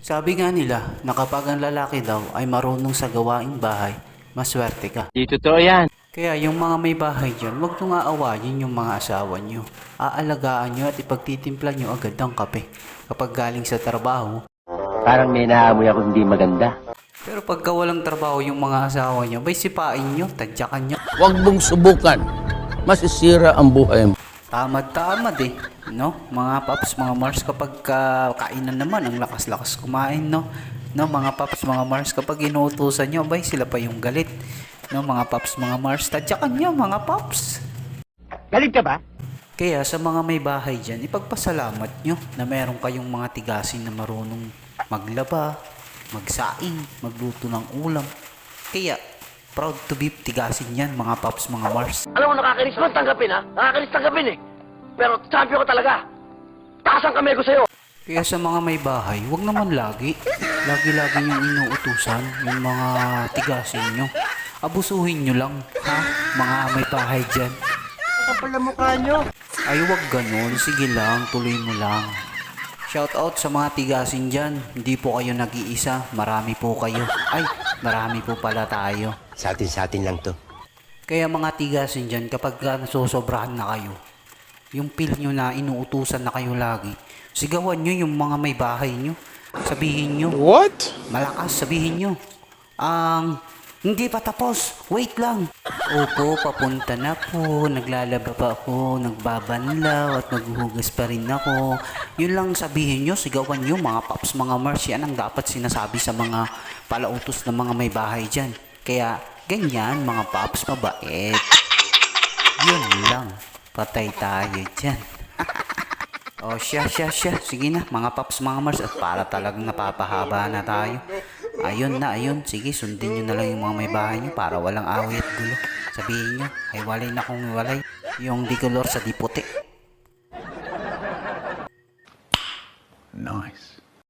Sabi nga nila na kapag ang lalaki daw ay marunong sa gawaing bahay, maswerte ka. Di totoo yan. Kaya yung mga may bahay dyan, huwag nyo nga awayin yung mga asawa nyo. Aalagaan nyo at ipagtitimpla nyo agad ang kape kapag galing sa trabaho. Parang may naamoy ako hindi maganda. Pero pagka walang trabaho yung mga asawa nyo, bay sipain nyo, tadyakan nyo. Huwag mong subukan. Masisira ang buhay mo. Tamad-tamad eh, no? Mga paps, mga Mars, kapag kainan naman, ang lakas-lakas kumain, no? No, mga paps, mga Mars, kapag inuutusan nyo, bay, sila pa yung galit. No, mga paps, mga Mars, tadyakan nyo, mga paps. Galit ka ba? Kaya sa mga may bahay dyan, ipagpasalamat nyo na meron kayong mga tigasin na marunong maglaba, magsaing, magluto ng ulam. Kaya, proud to be tigasin yan, mga paps, mga Mars. Alam mo, nakakainis mo tanggapin, ha? Nakakainis tanggapin, eh. Pero champion ko talaga. Taas ang kamay ko sa'yo. Kaya sa mga may bahay, wag naman lagi. Lagi-lagi yung inuutusan, yung mga tigasin nyo. Abusuhin nyo lang, ha? Mga may bahay dyan. Kapal na mukha nyo. Ay, wag ganun. Sige lang, tuloy mo lang. Shout out sa mga tigasin dyan. Hindi po kayo nag-iisa. Marami po kayo. Ay, marami po pala tayo. Sa atin lang to. Kaya mga tigasin dyan, kapag nasusobrahan na kayo, yung feel nyo na inuutusan na kayo lagi, sigawan nyo yung mga may bahay nyo. Sabihin nyo. What? Malakas, sabihin nyo. Hindi pa tapos. Wait lang. Opo, papunta na po. Naglalaba pa ako. Nagbabanlaw at naghuhugas pa rin ako. Yun lang sabihin nyo. Sigawan nyo mga paps, mga Mars. Yan ang dapat sinasabi sa mga palautos ng mga may bahay dyan. Kaya ganyan mga paps, mabait. Yun lang. Patay tayo dyan. O siya. Sige na mga paps, mga Mars. At para talagang napapahaba na tayo. Ayun. Sige, sundin nyo na lang yung mga may bahay nyo para walang away at gulo. Sabihin nyo, ay walay na kung walay. Yung di color sa di puti. Nice.